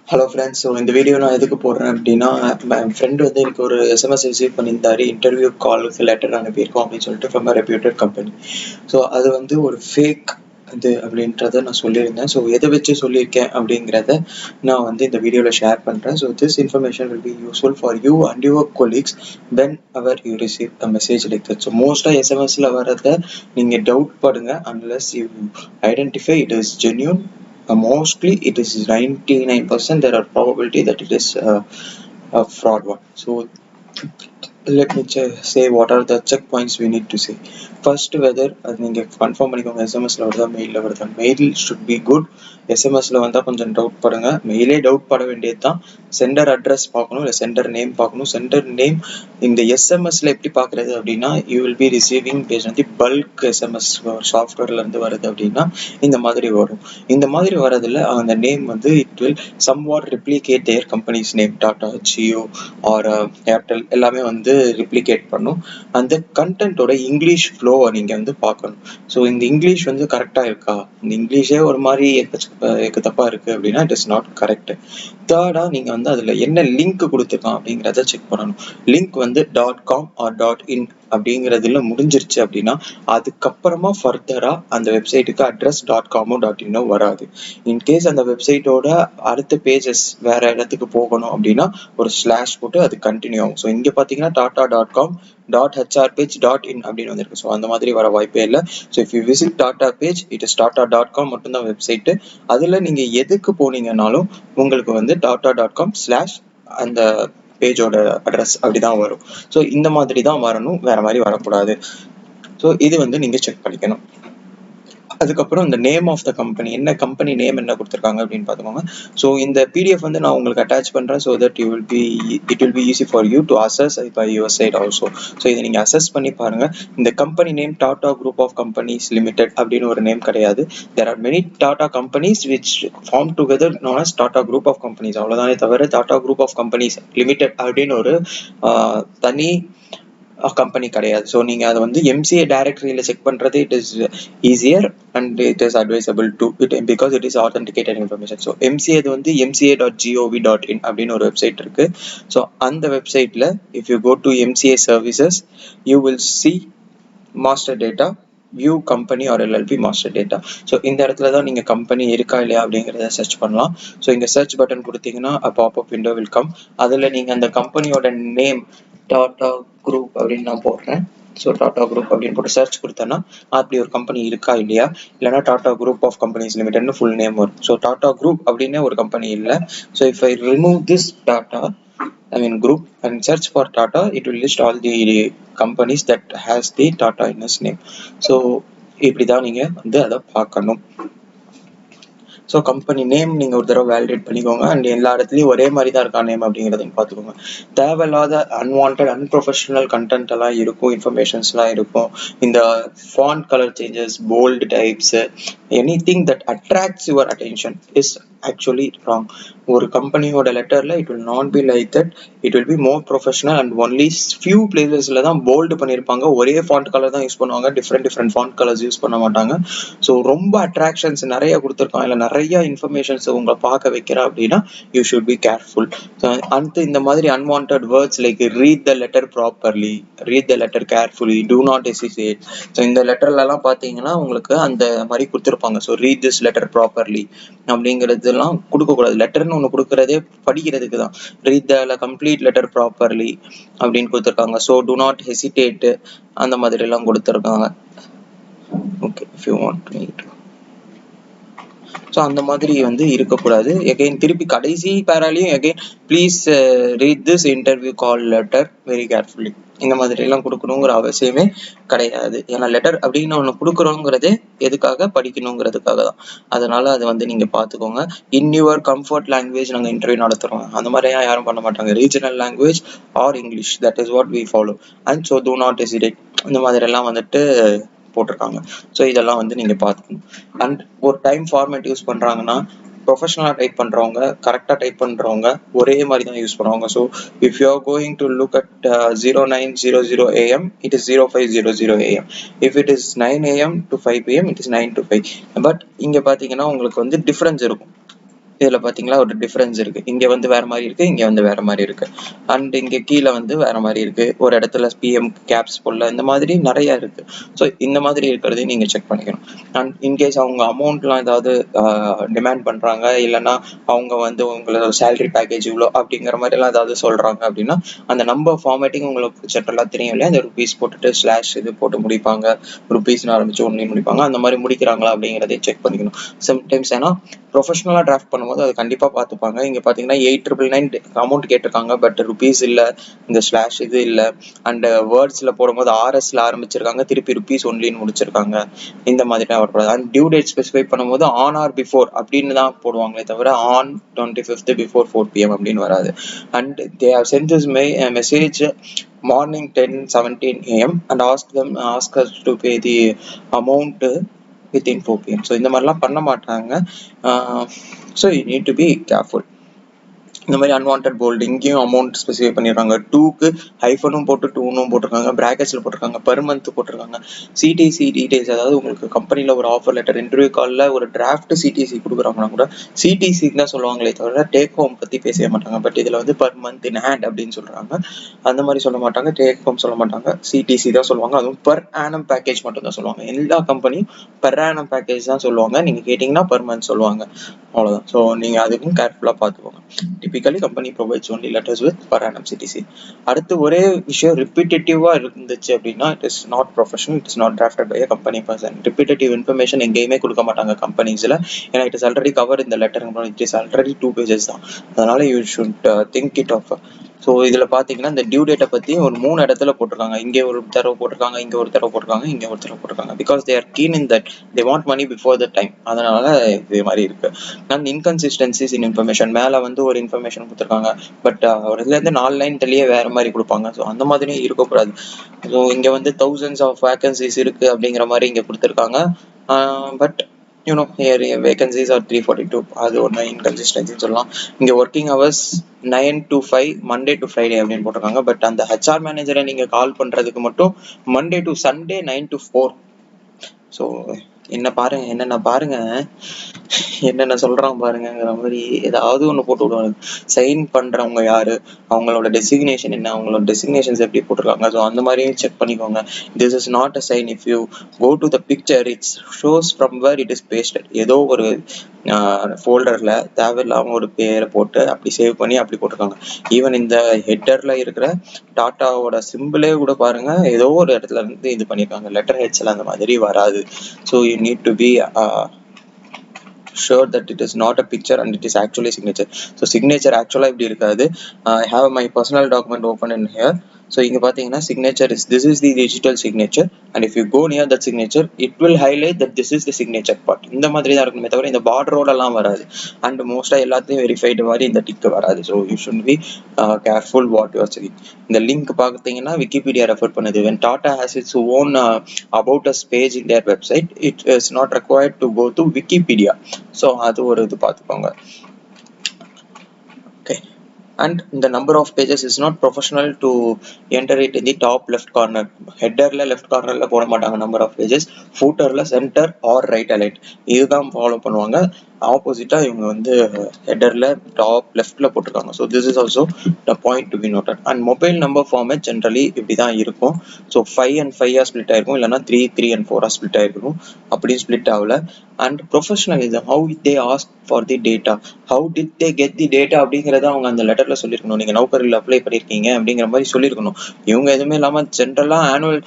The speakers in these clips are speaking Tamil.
Hello friends. ஸோ இந்த வீடியோ நான் எதுக்கு போடுறேன் அப்படின்னா, என் ஃப்ரெண்டு வந்து எனக்கு ஒரு எஸ்எம்எஸ் ரிசீவ் பண்ணியிருந்தாரு. இன்டர்வியூ காலுக்கு லெட்டர் அனுப்பியிருக்கோம் அப்படின்னு சொல்லிட்டு from a reputed company. So அது வந்து ஒரு ஃபேக் இது அப்படின்றத நான் சொல்லியிருந்தேன். ஸோ எதை வச்சு சொல்லியிருக்கேன் அப்படிங்கிறத நான் வந்து இந்த வீடியோவில் ஷேர் பண்ணுறேன். So this information will be useful for you and your colleagues whenever you receive a message like that. So மோஸ்ட்டாக எஸ்எம்எஸில் வரதை நீங்கள் டவுட் படுங்க unless you identify it is genuine. Mostly it is 99% there are probability that it is a fraud one. So let me say what are the checkpoints we need to see. First, whether நீங்க கன்ஃபார்ம் பண்ணிக்கோங்க எஸ்எம்எஸ்ல வருதா மெயிலில் வருதா. Mail should be good. எஸ்எம்எஸ்ல வந்தால் கொஞ்சம் டவுட் படுங்க. மெயிலே டவுட் பட வேண்டியது தான். சென்டர் அட்ரஸ் பார்க்கணும், இல்லை சென்டர் நேம் பார்க்கணும். சென்டர் நேம் இந்த எஸ்எம்எஸ்ல எப்படி பார்க்குறது அப்படின்னா, you will be receiving base வந்து பல்க் எஸ்எம்எஸ் சாஃப்ட்வேர்லேருந்து வருது அப்படின்னா இந்த மாதிரி வரும். இந்த மாதிரி வரதில் அந்த நேம் வந்து it will somewhat replicate their companies name. Tata, Jio or Airtel எல்லாமே வந்து ரிப்ளிகேட் பண்ணும். அந்த கண்டென்ட்டோட இங்கிலீஷ் ஃப்ளோவை நீங்கள் வந்து பார்க்கணும். ஸோ இந்த இங்கிலீஷ் வந்து கரெக்டாக இருக்கா, இந்த இங்கிலீஷே ஒரு மாதிரி எக்கு தப்பாக இருக்குது அப்படின்னா இட் இஸ் நாட் கரெக்ட். தேர்டாக நீங்கள் வந்து அதில் என்ன லிங்க் கொடுத்துருக்கான் அப்படிங்கிறத செக் பண்ணணும். லிங்க் வந்து .com ஆர் .in அப்படிங்கிறதுல முடிஞ்சிருச்சு அப்படின்னா அதுக்கப்புறமா ஃபர்தராக அந்த வெப்சைட்டுக்கு அட்ரஸ் .comஓ .inஓ வராது. இன்கேஸ் அந்த வெப்சைட்டோட அடுத்த பேஜஸ் வேற இடத்துக்கு போகணும் அப்படின்னா ஒரு ஸ்லாஷ் போட்டு அது கண்டினியூ ஆகும். ஸோ இங்கே பார்த்தீங்கன்னா tata.com .hrpage.in அப்படின்னு வந்திருக்கு. ஸோ அந்த மாதிரி வர வாய்ப்பே இல்லை. So if you visit tata page it is tata.com மட்டும்தான் வெப்சைட்டு. அதில் நீங்கள் எதுக்கு போனீங்கன்னாலும் உங்களுக்கு வந்து tata.com/ அந்த பேஜோட அட்ரஸ் அப்படிதான் வரும். ஸோ இந்த மாதிரி தான் வரணும், வேற மாதிரி வரக்கூடாது. ஸோ இது வந்து நீங்க செக் பண்ணிக்கணும். அதுக்கப்புறம் இந்த நேம் ஆஃப் த கம்பெனி, என்ன கம்பெனி நேம் என்ன கொடுத்துருக்காங்க அப்படின்னு பார்த்துக்கோங்க. ஸோ இந்த பிடிஎஃப் வந்து நான் உங்களுக்கு அட்டாச் பண்ணுறேன். So that it will be easy for you to access by your side also. So இதை நீங்கள் அசஸ் பண்ணி பாருங்க. இந்த company name Tata group of companies limited அப்படின்னு ஒரு நேம் கிடையாது. There are many Tata companies which form together known as Tata group of companies. அவ்வளோதானே தவிர Tata group of companies limited அப்படின்னு ஒரு தனி கம்பெனி கிடையாது. ஸோ நீங்கள் அதை வந்து எம்சிஏ டைரக்டரியில் செக் பண்ணுறது it is easier and it is advisable to it because it is authenticated information. So MCA இது வந்து mca.gov.in அப்படின்னு ஒரு வெப்சைட் இருக்கு. ஸோ அந்த வெப்சைட்டில் if you go to MCA services you will see master data, view company or LLP master data. So இந்த இடத்துல தான் நீங்கள் கம்பெனி இருக்கா இல்லையா அப்படிங்கிறத சர்ச் பண்ணலாம். ஸோ இங்கே சர்ச் பட்டன் கொடுத்தீங்கன்னா பாப்அப் விண்டோ வில் கம். அதில் நீங்கள் அந்த கம்பெனியோட நேம் டாடா குரூப் அப்படின்னு நான் போடுறேன். ஸோ டாடா குரூப் அப்படின்னு போட்டு சர்ச் கொடுத்தேன்னா அப்படி ஒரு கம்பெனி இருக்கா இல்லையா, இல்லைனா டாடா குரூப் ஆஃப் கம்பெனிஸ் லிமிடெட்னு ஃபுல் நேம் வரும். ஸோ டாடா குரூப் அப்படின்னே ஒரு கம்பெனி இல்லை. So if I remove this Tata group and search for Tata, it will list all the companies that has the Tata in its name. So இப்படிதான் நீங்க வந்து அதை பார்க்கணும். ஸோ கம்பெனி நேம் நீங்கள் ஒரு தடவை வேலிடேட் பண்ணிக்கோங்க. அண்ட் எல்லா இடத்துலையும் ஒரே மாதிரி தான் இருக்கா நேம் அப்படிங்கிறதையும் பார்த்துக்கோங்க. தேவையில்லாத அன்வான்ட் அன்ப்ரொஃபஷனல் கண்டென்ட் எல்லாம் இருக்கும், இன்ஃபர்மேஷன்ஸ்லாம் இருக்கும். இந்த font colour changes, bold types, anything that attracts your attention is actually wrong. ஒரு கம்பெனியோட லெட்டர்ல it will not be like that. It will be more professional and only few பிளேசஸ்ல தான் போல்டு பண்ணியிருப்பாங்க. ஒரே ஃபாண்ட் கலர் தான் யூஸ் பண்ணுவாங்க, டிஃப்ரெண்ட் ஃபாண்ட் கலர்ஸ் யூஸ் பண்ண மாட்டாங்க. ஸோ ரொம்ப அட்ராக்ஷன்ஸ் நிறைய கொடுத்துருக்காங்க, இல்லை நிறைய இன்ஃபர்மேஷன்ஸ் உங்களை பார்க்க வைக்கிறேன் அப்படின்னா யூ ஷுட் பி கேர்ஃபுல். அடுத்து இந்த மாதிரி unwanted words like read the letter properly, read the letter carefully, do not hesitate. So இந்த லெட்டர்லாம் பார்த்தீங்கன்னா உங்களுக்கு அந்த மாதிரி கொடுத்துருப்பாங்க. So read this letter properly அப்படிங்கிறதுலாம் கொடுக்கக்கூடாது. லெட்டர்னு ஒன்று கொடுக்குறதே படிக்கிறதுக்கு தான். Read the complete letter properly அப்படின்னு கொடுத்துருக்காங்க. ஸோ டூ நாட் ஹெசிடேட் அந்த மாதிரி எல்லாம் கொடுத்துருக்காங்க. Okay, if you want me to. So அந்த மாதிரி வந்து இருக்கக்கூடாது. எகைன் திருப்பி கடைசி பேராலையும் again please read this interview call letter very carefully இந்த மாதிரி எல்லாம் கொடுக்கணுங்கிற அவசியமே கிடையாது. ஏன்னா லெட்டர் அப்படின்னு ஒன்று கொடுக்குறோங்கிறதே எதுக்காக, படிக்கணுங்கிறதுக்காக தான். அதனால அதை வந்து நீங்க பார்த்துக்கோங்க. இன் யுவர் கம்ஃபர்ட் லாங்குவேஜ் நாங்கள் இன்டர்வியூ நடத்துறோம், அந்த மாதிரியா யாரும் பண்ண மாட்டாங்க. Regional language or English, that is what we follow. And so do not hesitate இந்த மாதிரி எல்லாம் வந்துட்டு போட்டிருக்காங்க. ஸோ இதெல்லாம் வந்து நீங்க பார்த்துக்கணும். அண்ட் ஒரு டைம் ஃபார்மேட் யூஸ் பண்றாங்கன்னா ப்ரொஃபஷனலாக டைப் பண்ணுறவங்க, கரெக்டாக டைப் பண்ணுறவங்க ஒரே மாதிரி தான் யூஸ் பண்ணுவாங்க. So if you are going to look at 0900 AM it is 0500 AM. If it is 9 AM to 5 PM it is 9 to 5. But இங்கே பார்த்தீங்கன்னா உங்களுக்கு வந்து டிஃப்ரென்ஸ் இருக்கும். இதில் பார்த்தீங்களா ஒரு டிஃப்ரென்ஸ் இருக்குது. இங்கே வந்து வேறு மாதிரி இருக்குது, இங்கே வந்து வேறு மாதிரி இருக்குது. அண்ட் இங்கே கீழே வந்து வேறு மாதிரி இருக்குது. ஒரு இடத்துல பிஎம் கேப்ஸ் போடல, இந்த மாதிரி நிறையா இருக்குது. ஸோ இந்த மாதிரி இருக்கிறதையும் நீங்கள் செக் பண்ணிக்கணும். அண்ட் இன்கேஸ் அவங்க அமௌண்ட்லாம் ஏதாவது டிமாண்ட் பண்ணுறாங்க, இல்லைன்னா அவங்க வந்து உங்களோட சேலரி பேக்கேஜ் இவ்வளோ அப்படிங்கிற மாதிரிலாம் ஏதாவது சொல்கிறாங்க அப்படின்னா, அந்த நம்பர் ஃபார்மேட்டிங் உங்களுக்கு ஜென்ரலாக தெரியும் இல்லையா, அந்த ருபீஸ் போட்டுட்டு ஸ்லாஷ் இது போட்டு முடிப்பாங்க, ருபீஸ்னு ஆரம்பிச்சு ஒன்லைன் முடிப்பாங்க. அந்த மாதிரி முடிக்கிறாங்களா அப்படிங்கிறதையும் செக் பண்ணிக்கணும். சம்டைம்ஸ் ஏன்னா ப்ரொஃபஷனலாக டிராஃப்ட் பண்ணும்போது அது கண்டிப்பாக பார்த்துப்பாங்க. இங்கே பார்த்தீங்கன்னா 8999 அமௌண்ட் கேட்டிருக்காங்க, பட் ருபீஸ் இல்லை, இந்த ஸ்லாஷ் இது இல்லை, அண்ட் வேர்ட்ஸில் போடும்போது ஆர்எஸ்ல ஆரம்பிச்சிருக்காங்க, திருப்பி ருபீஸ் ஒன்லின்னு முடிச்சிருக்காங்க. இந்த மாதிரிலாம் வரக்கூடாது. அண்ட் டியூ டேட் ஸ்பெசிஃபை பண்ணும்போது ஆன் ஆர் பிஃபோர் அப்படின்னு தான் போடுவாங்களே தவிர ஆன் 25th பிஃபோர் 4 PM அப்படின்னு வராது. And they have sent this message morning 10:17 AM and ask us to pay the amount within 4 PM. So இந்த மாதிரிலாம் பண்ண மாட்டாங்க. So you need to be careful. இந்த மாதிரி அன்வான்ட் போல்டு இங்கேயும் அமௌண்ட் ஸ்பெசிஃபை பண்ணிடுறாங்க. 2க்கு ஹைஃபனும் போட்டு 2னும் போட்டிருக்காங்க, பிராக்கெட்ஸில் போட்டிருக்காங்க, பர் மந்த் போட்டிருக்காங்க. சிடிசி டீடைல்ஸ், அதாவது உங்களுக்கு கம்பெனியில் ஒரு ஆஃபர் லெட்டர், இன்டர்வியூ காலில் ஒரு டிராஃப்ட் சிடிசி கொடுக்குறாங்கன்னா கூட சிடிசிக்கு தான் சொல்லுவாங்களே தவிர டேக் ஹோம் பற்றி பேச மாட்டாங்க. பட் இதில் வந்து பர் மந்த் இன் ஹேண்ட் அப்படின்னு சொல்கிறாங்க. அந்த மாதிரி சொல்ல மாட்டாங்க, டேக் ஹோம் சொல்ல மாட்டாங்க, சிடிசி தான் சொல்லுவாங்க. அதுவும் பர் ஆனம் பேக்கேஜ் மட்டும் தான் சொல்லுவாங்க. எல்லா கம்பெனியும் பர் ஆனம் பேக்கேஜ் தான் சொல்லுவாங்க. நீங்கள் கேட்டிங்கன்னா பர் மந்த் சொல்லுவாங்க, அவ்வளோதான். ஸோ நீங்கள் அதுக்கும் கேர்ஃபுல்லாக பார்த்துக்கோங்க. Typically company provides only letters with per annum CTC. அடுத்து ஒரே விஷயம் ரிப்பீட்டேட்டிவாக இருந்துச்சு அப்படின்னா it is not professional, it is not drafted by a company person. Repetitive information எங்கேயுமே கொடுக்க மாட்டாங்க கம்பெனிஸில். ஏன்னா இட் இஸ் ஆல்ரெடி கவர் இந்த letter, it is already 2 pages தான். அதனால you should think it off. So இதில் பார்த்தீங்கன்னா இந்த டியூ டேட்டை பற்றி ஒரு 3 இடத்துல போட்டிருக்காங்க. இங்கே ஒரு தடவை போட்டிருக்காங்க, இங்கே ஒரு தடவை போட்டிருக்காங்க, இங்கே ஒரு தடவை போட்டிருக்காங்க. Because they are keen in that they want money before the time. அதனால இது மாதிரி இருக்கு. அண்ட் இன்கன்சிஸ்டன்சிஸ் இன் இன்ஃபர்மேஷன், மேலே வந்து ஒரு இன்ஃபர்மேஷன் கொடுத்துருக்காங்க, பட் ஒரு இதுலேருந்து 4 லைன் தள்ளியே வேற மாதிரி கொடுப்பாங்க. ஸோ அந்த மாதிரியும் இருக்கக்கூடாது. ஸோ இங்கே வந்து thousands of vacancies இருக்கு அப்படிங்கிற மாதிரி இங்கே கொடுத்துருக்காங்க. But here vacancies are 342. அது ஒன்று இன்கன்சிஸ்டன்சின்னு சொல்லலாம். இங்கே working hours 9 to 5 Monday to Friday அப்படின்னு போட்டிருக்காங்க. பட் அந்த ஹெச்ஆர் மேனேஜரை நீங்கள் கால் பண்ணுறதுக்கு மட்டும் Monday to Sunday 9 to 4. So என்னென்ன பாருங்க என்னென்ன சொல்றான் பாருங்கிற மாதிரி ஏதாவது ஒன்று போட்டு விடுவாங்க. சைன் பண்றவங்க யாரு, அவங்களோட டெசிக்னேஷன் என்ன, அவங்களோட டெசிக்னேஷன்ஸ் எப்படி போட்டிருக்காங்க. ஸோ அந்த மாதிரியும் செக் பண்ணிக்கோங்க. This is not a sign. If you go to the picture it's shows from where it is pasted. ஏதோ ஒரு ஃபோல்டர்ல தேவையில்லாம ஒரு பேரை போட்டு அப்படி சேவ் பண்ணி அப்படி போட்டிருக்காங்க. ஈவன் இந்த ஹெட்டர்ல இருக்கிற டாட்டாவோட சிம்பிளே கூட பாருங்க, ஏதோ ஒரு இடத்துல இருந்து இது பண்ணியிருக்காங்க. லெட்டர் ஹெச்ல அந்த மாதிரி வராது. So you need to be sure that it is not a picture and it is actually signature. So signature actually இப்படி இருக்காது. I have my personal document open in here. So இங்க பாத்தீங்கன்னா signature is, this is the digital signature, and if you go near that signature it will highlight that this is the signature part. இந்த மாதிரி தான் இருக்குமே தவிர இந்த பார்டரோட எல்லாம் வராது. அண்ட் மோஸ்டா எல்லாத்தையும் வெரிஃபைடு மாதிரி இந்த டிக் வராது. So you should be careful what you are saying. இந்த லிங்க் பார்த்தீங்கன்னா விக்கிபீடியா ரெஃபர் பண்ணுது. when Tata has its own about us page in their website, it is not required to go to Wikipedia. So அது ஒரு இது பார்த்துக்கோங்க. Okay. And the number of pages is not professional to enter it in the top left corner. ஹெட்டர்ல லெஃப்ட் கார்னர்ல போட மாட்டாங்க நம்பர் ஆஃப் பேஜஸ். ஃபூட்டர்ல சென்டர் ஆர் ரைட் அலைட் இதுதான் ஃபாலோ பண்ணுவாங்க. ஆப்போசிட்டா இவங்க வந்து ஹெட்டர்ல டாப் லெஃப்ட்ல போட்டிருக்காங்க. So this is also the point to be noted. And mobile number format generally இப்படி தான் இருக்கும். ஸோ 5 and 5 ஸ்பிளிட் ஆயிருக்கும், இல்லைன்னா 3 and 4 ஸ்பிளிட் ஆயிருக்கும். அப்படி ஸ்பிளிட் ஆகல. And professionalism, how they ask for the data, how did they get the data அப்படிங்கிறத அவங்க அந்த லெட்டர்ல சொல்லியிருக்கணும். நீங்க நௌகரியில் அப்ளை பண்ணிருக்கீங்க அப்படிங்கிற மாதிரி சொல்லியிருக்கணும். இவங்க எதுவுமே இல்லாம ஜென்ரலா ஆனுவல்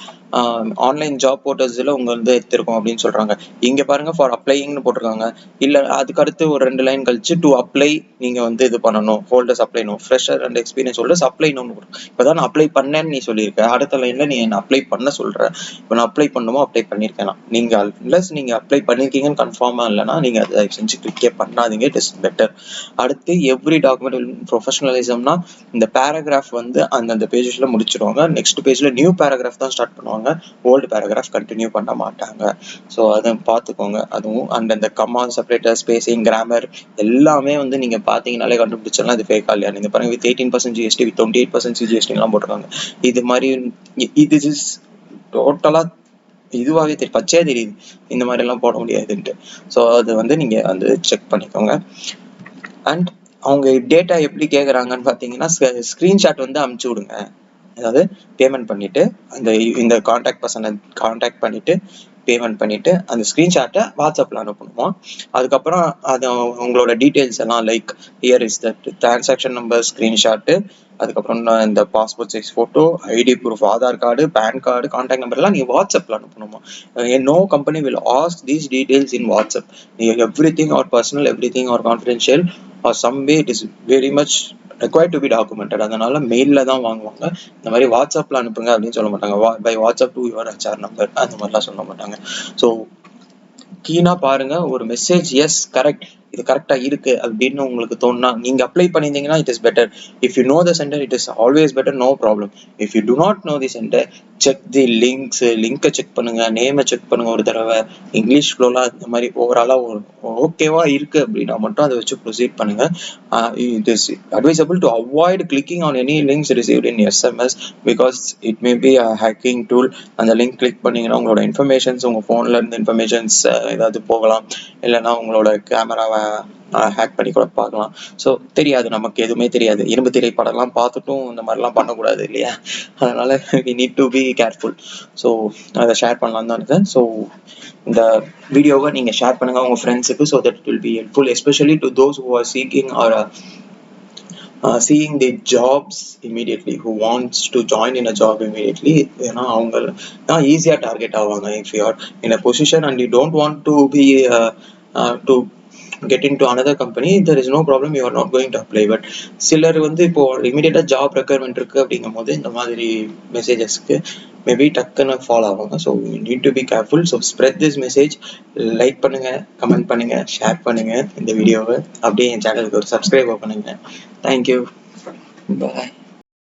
ஆன்லைன் ஜாப் போர்ட்டல்ஸ்ல உங்க வந்து எடுத்திருக்கோம் அப்படின்னு சொல்றாங்க. இங்க பாருங்க ஃபார் அப்ளைங்னு போட்டிருக்காங்க. இல்ல அதுக்கு அடுத்து ஒரு 2 லைன் கழிச்சு டு அப்ளை நீங்க வந்து இது பண்ணணும், holders apply no, fresher and experience holders apply no. இப்பதான் நான் அப்ளை பண்ணேன்னு நீ சொல்லியிருக்க, அடுத்த லைன்ல நீ என்ன அப்ளை பண்ண சொல்ற. இப்போ நான் அப்ளை பண்ணுமோ அப்ளை பண்ணிருக்கேன். நீங்க அன்லஸ் நீங்க அப்ளை பண்ணிருக்கீங்கன்னு கன்ஃபார்மா இல்லைன்னா நீங்க அதை செஞ்சு கிளிக்கே பண்ணாதீங்க. It is better. அடுத்து எவ்ரி டாக்குமெண்ட் ப்ரொஃபஷனலிசம்னா இந்த பேராகிராஃப் வந்து அந்தந்த பேஜஸ்ல முடிச்சிருவாங்க. நெக்ஸ்ட் பேஜ்ல நியூ பேராகிராஃப் தான் ஸ்டார்ட் பண்ணுவாங்க. ஓல்டு பேராகிராஃப் கண்டினியூ பண்ண மாட்டாங்க. ஸோ அதை பார்த்துக்கோங்க. அதுவும் அந்தந்த கமா, செப்பரேட்டர், ஸ்பேசிங், கிராமர் எல்லாமே வந்து நீங்க பாத்தீங்கன்னாலே கண்டுபிடிச்சலாம் இது ஃபேக்கா இல்லையா. நீங்க பாருங்க வித் 18% GST, வித் 28% GST எல்லாம் போட்டிருக்காங்க. இது மாதிரி இது இஸ் டோட்டலா இதுவாகவே தெரியும், பச்சையா தெரியுது இந்த மாதிரி எல்லாம் போட முடியாதுன்ட்டு. ஸோ அது வந்து நீங்க வந்து செக் பண்ணிக்கோங்க. அண்ட் அவங்க டேட்டா எப்படி கேட்குறாங்கன்னு பார்த்தீங்கன்னா ஸ்க்ரீன்ஷாட் வந்து அமுச்சு விடுங்க, அதாவது பேமெண்ட் பண்ணிட்டு இந்த கான்டாக்ட் பர்சனை கான்டாக்ட் பண்ணிட்டு பேமெண்ட் பண்ணிட்டு அந்த ஸ்க்ரீன்ஷாட்டை வாட்ஸ்அப்பில் அனுப்பணுமா. அதுக்கப்புறம் அது உங்களோட டீட்டெயில்ஸ் எல்லாம் like here is that transaction number screenshot, அதுக்கப்புறம் இந்த passport size photo, ID proof, Aadhaar card, PAN card, contact நம்பர்லாம் நீங்கள் வாட்ஸ்அப்பில் அனுப்பணுமா. No company will ask these details in WhatsApp. Everything are personal, everything are confidential or some way it is very much required to be documented. அதனால மெயிலில் தான் வாங்குவாங்க. இந்த மாதிரி வாட்ஸ்அப்பில் அனுப்புங்க அப்படின்னு சொல்ல மாட்டாங்க. By WhatsApp to your HR number அந்த மாதிரிலாம் சொல்ல மாட்டாங்க. ஸோ கீனா பாருங்க, ஒரு மெசேஜ் எஸ் கரெக்ட், இது கரெக்டா இருக்கு அப்படின்னு உங்களுக்கு தோணுனா நீங்க அப்ளை பண்ணியிருந்தீங்கன்னா it is better. If you know the centre it is always better, no problem. If you do not know the centre, check the links, லிங்கை செக் பண்ணுங்க, நேமை செக் பண்ணுங்க ஒரு தடவை. இங்கிலீஷ் ஃப்ளோலாம் இந்த மாதிரி ஓவராலா ஓகேவா இருக்கு அப்படின்னா மட்டும் அதை வச்சு ப்ரொசீட் பண்ணுங்க. It is advisable to avoid clicking on any links received in SMS because it may be a hacking tool. அந்த லிங்க் கிளிக் பண்ணீங்கன்னா உங்களோட இன்ஃபர்மேஷன்ஸ், உங்க போன்ல இருந்து இன்ஃபர்மேஷன்ஸ் ஏதாவது போகலாம், இல்லைன்னா உங்களோட கேமராவை ஹேக் பண்ணி கூட பார்க்கலாம். ஸோ தெரியாது, நமக்கு எதுவுமே தெரியாது. இரும்பு திரை படம்லாம் பார்த்துட்டும் இந்த மாதிரிலாம் பண்ணக்கூடாது இல்லையா. அதனால we need to be careful. So அதை ஷேர் பண்ணலாம் தான் இருக்கேன். ஸோ இந்த வீடியோவை நீங்கள் ஷேர் பண்ணுங்க உங்கள் ஃப்ரெண்ட்ஸுக்கு, so that it will be helpful especially to those who are seeking or seeing the jobs immediately, who wants to join in a job immediately. ஏன்னா அவங்க தான் ஈஸியா டார்கெட் ஆவாங்க. if you are in a position and you don't want to be to get into another company, there is no problem, you are not going to apply. But சிலர் வந்து இப்போ இமீடியட்டா ஜாப் ரெக்யர்மெண்ட் இருக்கு அப்படிங்கும் போது இந்த மாதிரி மெசேஜஸ்க்கு மேபி டக்குன்னு ஃபாலோ ஆவாங்க. So you need to be careful. So spread this message, like பண்ணுங்க, கமெண்ட் பண்ணுங்க, ஷேர் பண்ணுங்க இந்த வீடியோவை. அப்படியே என் சேனலுக்கு ஒரு சப்ஸ்கிரைப் பண்ணுங்க. தேங்க்யூ, பாய்.